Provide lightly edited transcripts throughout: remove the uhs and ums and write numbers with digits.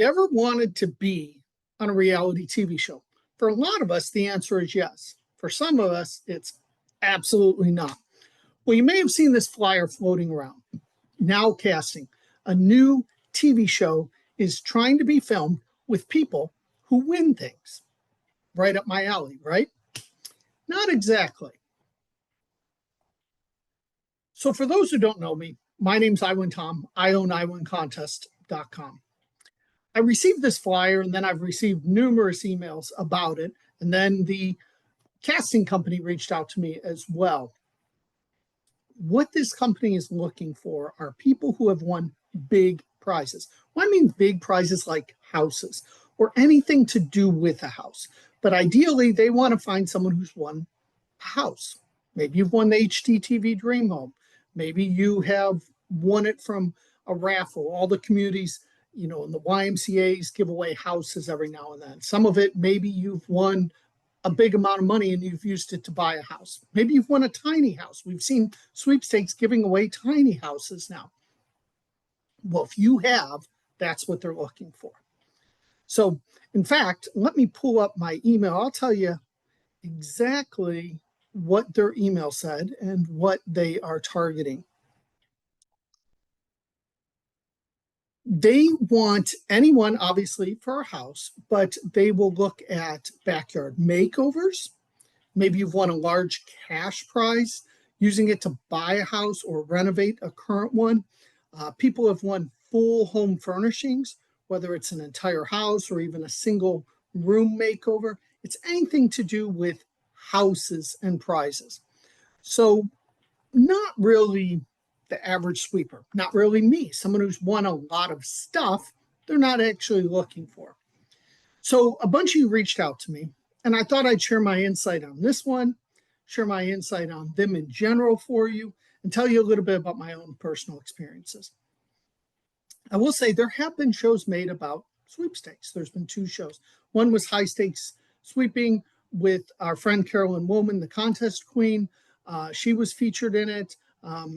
Ever wanted to be on a reality TV show? For a lot of us, the answer is yes. For some of us, it's absolutely not. Well, you may have seen this flyer floating around. Now casting, a new TV show is trying to be filmed with people who win things. Right up my alley, right? Not exactly. So for those who don't know me, my name's Iwin Tom. I own iwincontest.com. I received this flyer and then I've received numerous emails about it. And then the casting company reached out to me as well. What this company is looking for are people who have won big prizes. Well, I mean big prizes like houses or anything to do with a house. But ideally, they want to find someone who's won a house. Maybe you've won the HGTV Dream Home. Maybe you have won it from a raffle. All the communities, and the YMCAs give away houses every now and then. Some of it, maybe you've won a big amount of money and you've used it to buy a house. Maybe you've won a tiny house. We've seen sweepstakes giving away tiny houses now. Well, if you have, that's what they're looking for. So, in fact, let me pull up my email. I'll tell you exactly what their email said and what they are targeting. They want anyone, obviously, for a house, but they will look at backyard makeovers. Maybe you've won a large cash prize using it to buy a house or renovate a current one. People have won full home furnishings, whether it's an entire house or even a single room makeover. It's anything to do with houses and prizes. So not really the average sweeper, not really me, someone who's won a lot of stuff they're not actually looking for. So a bunch of you reached out to me, and I thought I'd share my insight on this one, share my insight on them in general for you, and tell you a little bit about my own personal experiences. I will say there have been shows made about sweepstakes. There's been 2 shows. One was High Stakes Sweeping with our friend Carolyn Woolman, the contest queen. She was featured in it,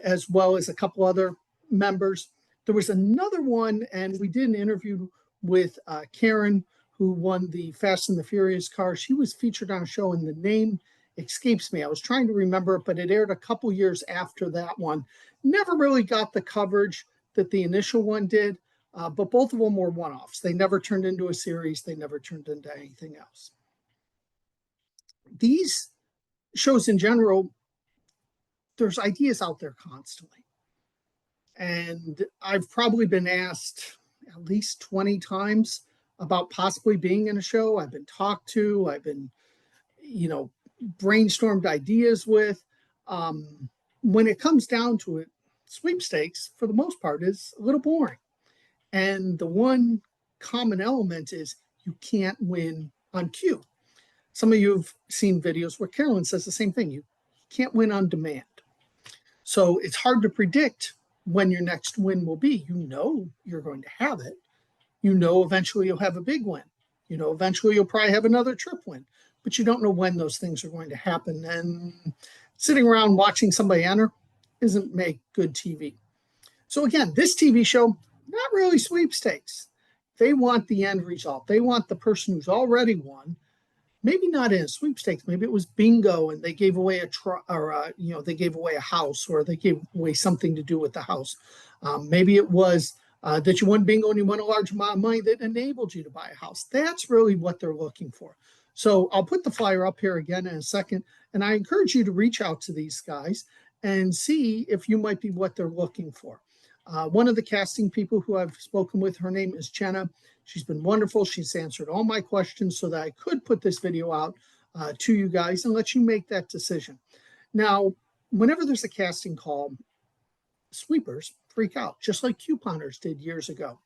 as well as a couple other members. There was another one, and we did an interview with Karen, who won the Fast and the Furious car. She was featured on a show, and the name escapes me. I was trying to remember it, but it aired a couple years after that one. Never really got the coverage that the initial one did, but both of them were one-offs. They never turned into a series. They never turned into anything else. These shows in general, there's ideas out there constantly. And I've probably been asked at least 20 times about possibly being in a show. I've been talked to, I've been, brainstormed ideas with. When it comes down to it, sweepstakes, for the most part, is a little boring. And the one common element is you can't win on cue. Some of you have seen videos where Carolyn says the same thing. You can't win on demand. So it's hard to predict when your next win will be. You know you're going to have it. You know eventually you'll have a big win. You know eventually you'll probably have another trip win. But you don't know when those things are going to happen. And sitting around watching somebody enter isn't make good TV. So again, this TV show, not really sweepstakes. They want the end result. They want the person who's already won. Maybe not in a sweepstakes. Maybe it was bingo, and they gave away they gave away a house, or they gave away something to do with the house. Maybe it was that you won bingo and you won a large amount of money that enabled you to buy a house. That's really what they're looking for. So I'll put the flyer up here again in a second, and I encourage you to reach out to these guys and see if you might be what they're looking for. One of the casting people who I've spoken with, her name is Jenna. She's been wonderful. She's answered all my questions so that I could put this video out to you guys and let you make that decision. Now, whenever there's a casting call, sweepers freak out, just like couponers did years ago,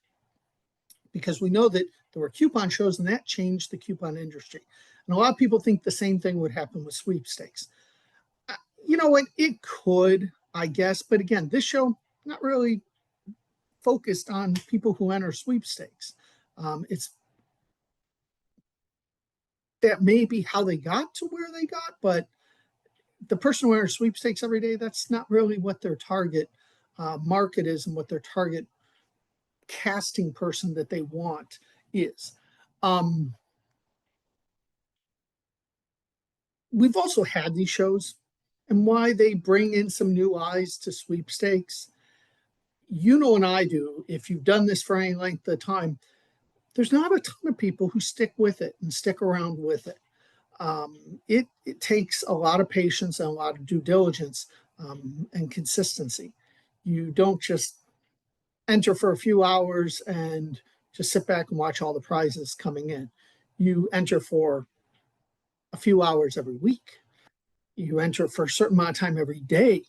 because we know that there were coupon shows and that changed the coupon industry. And a lot of people think the same thing would happen with sweepstakes. You know what? It could, I guess. But again, this show, not really focused on people who enter sweepstakes. It's that may be how they got to where they got, but the person who enters sweepstakes every day, that's not really what their target market is and what their target casting person that they want is. Um, we've also had these shows, and why they bring in some new eyes to sweepstakes. You know, and I do, if you've done this for any length of time, there's not a ton of people who stick with it and stick around with it. It takes a lot of patience and a lot of due diligence, and consistency. You don't just enter for a few hours and just sit back and watch all the prizes coming in. You enter for a few hours every week. You enter for a certain amount of time every day,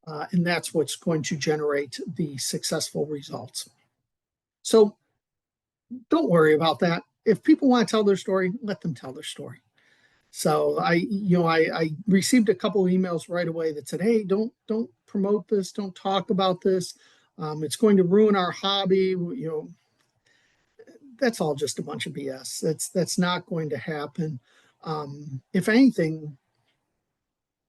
and that's what's going to generate the successful results. So don't worry about that. If people want to tell their story, let them tell their story. So I received a couple of emails right away that said, "Hey, don't promote this, don't talk about this. It's going to ruin our hobby." That's all just a bunch of BS. That's not going to happen. If anything,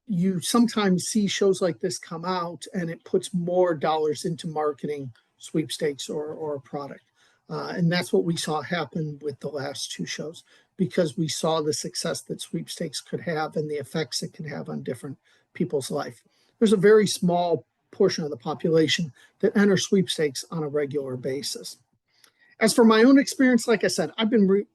you sometimes see shows like this come out and it puts more dollars into marketing sweepstakes or a product. And that's what we saw happen with the last two shows, because we saw the success that sweepstakes could have and the effects it can have on different people's life. There's a very small portion of the population that enter sweepstakes on a regular basis. As for my own experience, like I said, I've been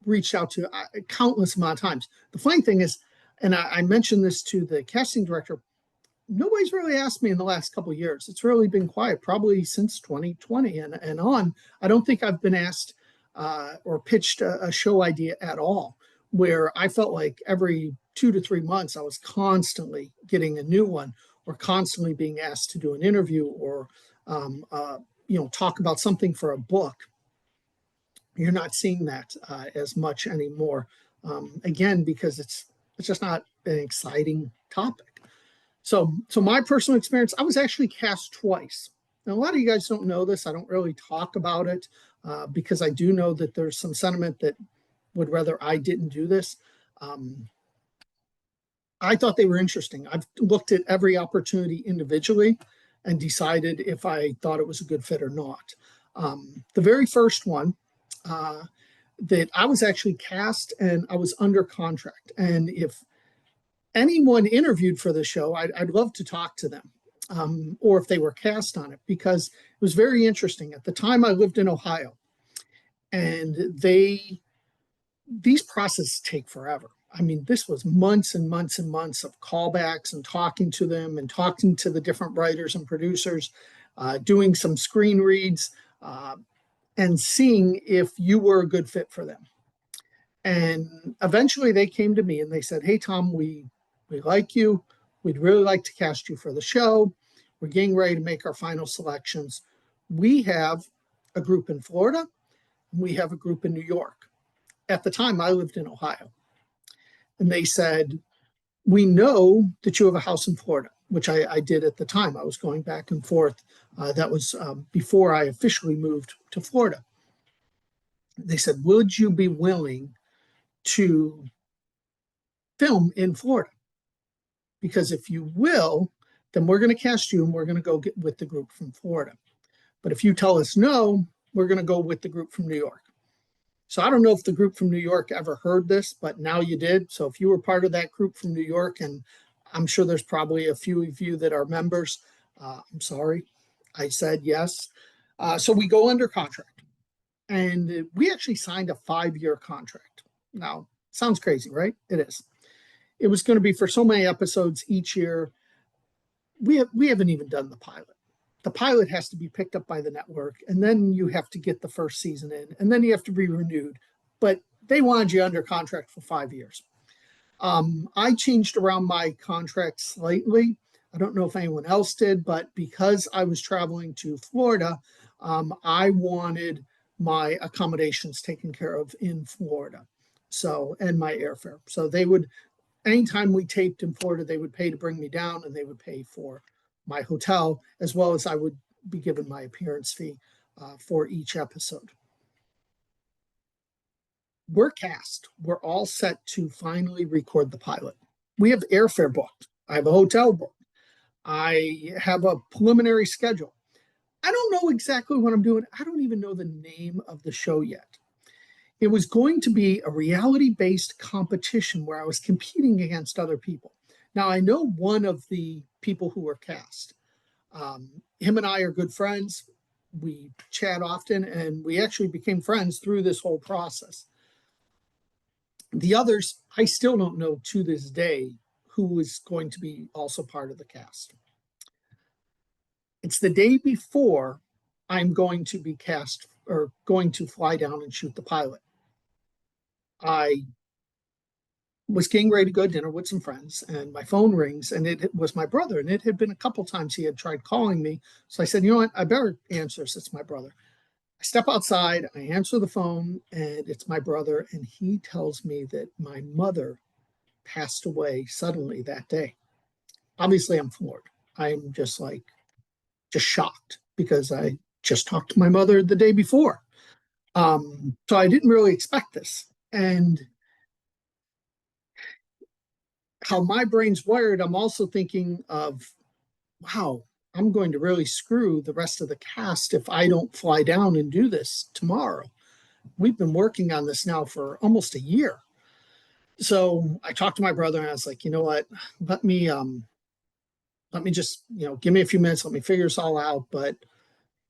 reached out to countless amount of times. The funny thing is, and I mentioned this to the casting director, nobody's really asked me in the last couple of years. It's really been quiet, probably since 2020 and on. I don't think I've been asked or pitched a show idea at all, where I felt like every 2 to 3 months I was constantly getting a new one, or constantly being asked to do an interview, or talk about something for a book. You're not seeing that as much anymore. Again, because it's just not an exciting topic. So my personal experience, I was actually cast twice. Now, a lot of you guys don't know this. I don't really talk about it because I do know that there's some sentiment that would rather I didn't do this. I thought they were interesting. I've looked at every opportunity individually and decided if I thought it was a good fit or not. The very first one, that I was actually cast and I was under contract. And if anyone interviewed for the show, I'd love to talk to them, or if they were cast on it, because it was very interesting. At the time, I lived in Ohio, and these processes take forever. I mean, this was months and months and months of callbacks and talking to them and talking to the different writers and producers, doing some screen reads, and seeing if you were a good fit for them. And eventually they came to me and they said, "Hey, Tom, we like you. We'd really like to cast you for the show. We're getting ready to make our final selections. We have a group in Florida, and we have a group in New York." At the time, I lived in Ohio. And they said, "We know that you have a house in Florida," which I did at the time. I was going back and forth. That was before I officially moved to Florida. They said, "Would you be willing to film in Florida? Because if you will, then we're going to cast you and we're going to go get with the group from Florida. But if you tell us no, we're going to go with the group from New York." So I don't know if the group from New York ever heard this, but now you did. So if you were part of that group from New York, and I'm sure there's probably a few of you that are members, I'm sorry. I said yes. So we go under contract, and we actually signed a 5-year contract. Now, sounds crazy, right? It is. It was going to be for so many episodes each year. We haven't even done the pilot. The pilot has to be picked up by the network, and then you have to get the first season in, and then you have to be renewed. But they wanted you under contract for 5 years. I changed around my contract slightly. I don't know if anyone else did, but because I was traveling to Florida, I wanted my accommodations taken care of in Florida. So, and my airfare. So they would, anytime we taped in Florida, they would pay to bring me down, and they would pay for my hotel, as well as I would be given my appearance fee for each episode. We're cast. We're all set to finally record the pilot. We have airfare booked. I have a hotel booked. I have a preliminary schedule. I don't know exactly what I'm doing. I don't even know the name of the show yet. It was going to be a reality based competition where I was competing against other people. Now, I know one of the people who were cast. Him and I are good friends. We chat often, and we actually became friends through this whole process. The others, I still don't know to this day who is going to be also part of the cast. It's the day before I'm going to be cast or going to fly down and shoot the pilot. I was getting ready to go to dinner with some friends, and my phone rings, and it was my brother. And it had been a couple times he had tried calling me. So I said, you know what? I better answer this. It's my brother. I step outside, I answer the phone, and it's my brother. And he tells me that my mother passed away suddenly that day. Obviously, I'm floored. I'm just like, just shocked because I just talked to my mother the day before. So I didn't really expect this. And how my brain's wired, I'm also thinking of, wow, I'm going to really screw the rest of the cast if I don't fly down and do this tomorrow. We've been working on this now for almost a year. So I talked to my brother and I was like, you know what, let me let me just, give me a few minutes, let me figure this all out. But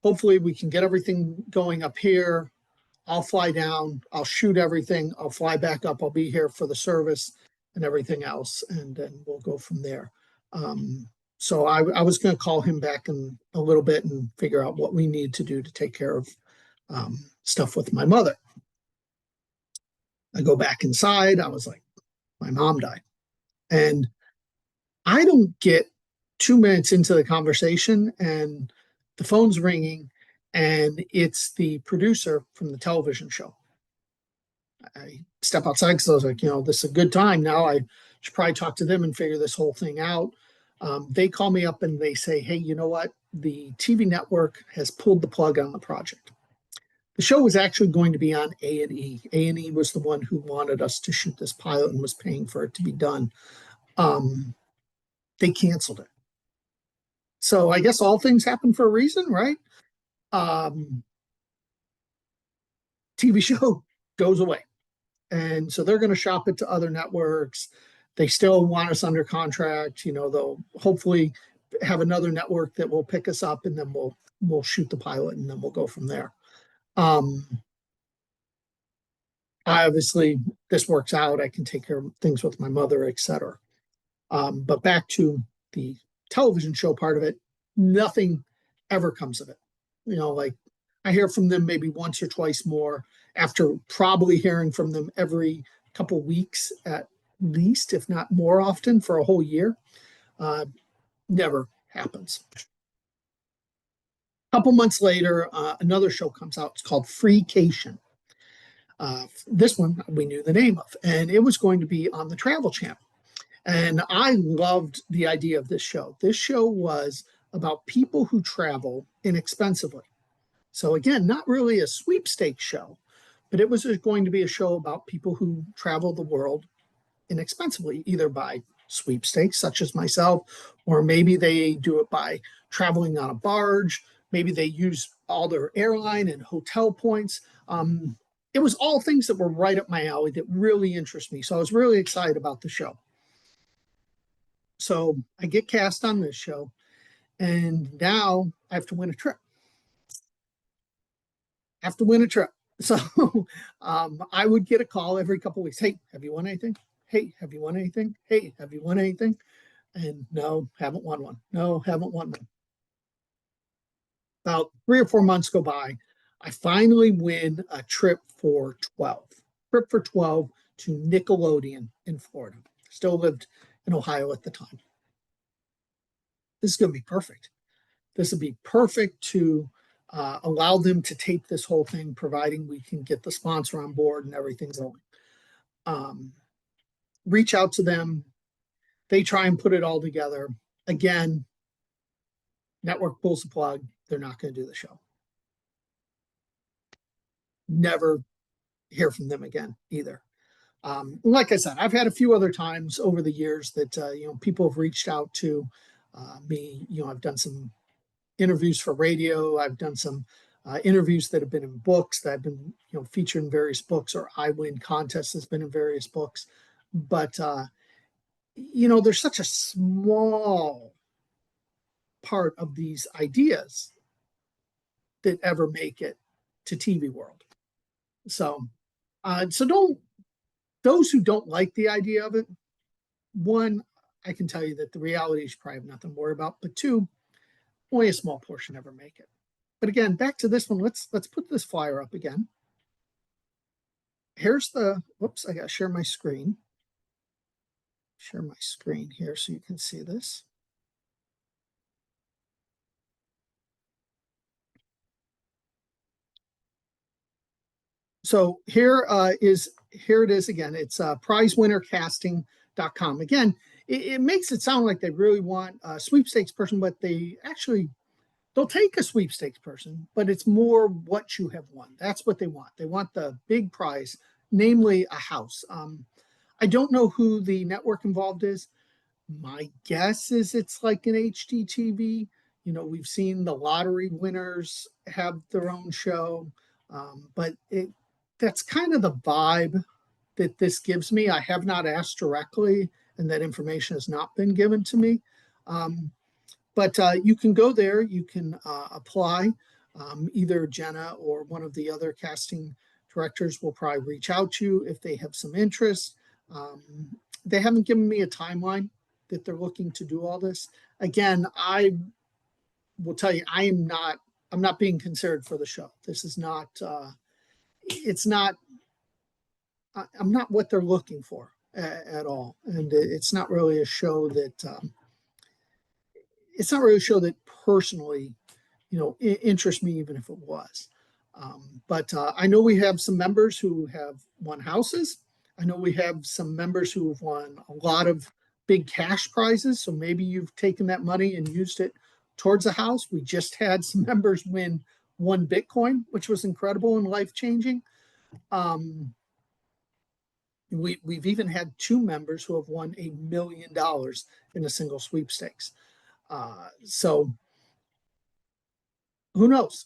hopefully we can get everything going up here. I'll fly down, I'll shoot everything, I'll fly back up, I'll be here for the service and everything else, and then we'll go from there. So I was going to call him back in a little bit and figure out what we need to do to take care of stuff with my mother. I go back inside. I was like, my mom died. And I don't get 2 minutes into the conversation, and the phone's ringing, and it's the producer from the television show. I step outside because I was like, this is a good time now. I should probably talk to them and figure this whole thing out. They call me up and they say, hey, you know what? The TV network has pulled the plug on the project. The show was actually going to be on A&E. A&E was the one who wanted us to shoot this pilot and was paying for it to be done. They canceled it. So I guess all things happen for a reason, right? Um, TV show goes away. And so they're going to shop it to other networks. They still want us under contract. They'll hopefully have another network that will pick us up, and then we'll shoot the pilot, and then we'll go from there. I obviously, this works out. I can take care of things with my mother, etc. But back to the television show part of it, nothing ever comes of it. Like, I hear from them maybe once or twice more after probably hearing from them every couple weeks at least, if not more often, for a whole year. Uh, Never happens. A couple months later, another show comes out. It's called Freecation. This one we knew the name of, and it was going to be on the Travel Channel. And I loved the idea of this show. This show was about people who travel inexpensively. So, again, not really a sweepstakes show, but it was going to be a show about people who travel the world inexpensively, either by sweepstakes, such as myself, or maybe they do it by traveling on a barge. Maybe they use all their airline and hotel points. It was all things that were right up my alley that really interest me. So I was really excited about the show. So I get cast on this show, and now I have to win a trip. I have to win a trip. So I would get a call every couple of weeks. Hey, have you won anything? Hey, have you won anything? Hey, have you won anything? And no, haven't won one. No, haven't won one. About 3 or 4 months go by. I finally win a trip for 12. Trip for 12 to Nickelodeon in Florida. Still lived in Ohio at the time. This is going to be perfect. This would be perfect to allow them to tape this whole thing, providing we can get the sponsor on board and everything's going. Reach out to them. They try and put it all together. Again, network pulls the plug. They're not going to do the show. Never hear from them again either. Like I said, I've had a few other times over the years that people have reached out to me. I've done some interviews for radio. I've done some interviews that have been in books that have been, featured in various books, or I Win contests has been in various books. But there's such a small part of these ideas that ever make it to TV world. So, so don't those who don't like the idea of it. One, I can tell you that the reality is you probably have nothing to worry about. But two, only a small portion ever make it. But again, back to this one. Let's put this flyer up again. Here's the. Whoops! I got to share my screen. Share my screen here so you can see this. So here it is again. It's prizewinnercasting.com. Again, it makes it sound like they really want a sweepstakes person, but they'll take a sweepstakes person, but it's more what you have won. That's what they want. They want the big prize, namely a house. I don't know who the network involved is. My guess is it's like an HGTV. We've seen the lottery winners have their own show, but that's kind of the vibe that this gives me. I have not asked directly, and that information has not been given to me. But you can go there, you can apply. Either Jenna or one of the other casting directors will probably reach out to you if they have some interest. They haven't given me a timeline that they're looking to do all this. Again, I will tell you, I'm not being considered for the show. This is not, I'm not what they're looking for at all. And it's not really a show that, personally, interests me, even if it was. But I know we have some members who have won houses. I know we have some members who have won a lot of big cash prizes. So maybe you've taken that money and used it towards a house. We just had some members win 1 Bitcoin, which was incredible and life-changing. We've even had 2 members who have won $1 million in a single sweepstakes. So who knows?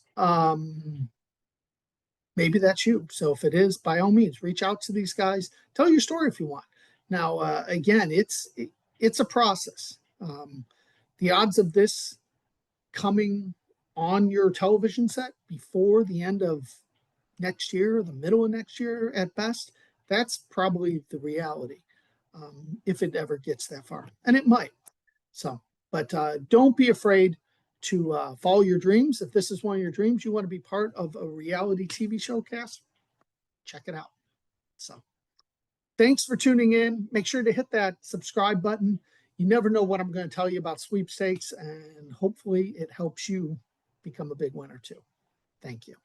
Maybe that's you. So if it is, by all means, reach out to these guys. Tell your story if you want. Now, again, it's a process. The odds of this coming on your television set before the end of next year, or the middle of next year at best, that's probably the reality, if it ever gets that far. And it might. So, but don't be afraid to follow your dreams. If this is one of your dreams, you want to be part of a reality TV show cast, check it out. So thanks for tuning in. Make sure to hit that subscribe button. You never know what I'm going to tell you about sweepstakes, and hopefully it helps you become a big winner too. Thank you.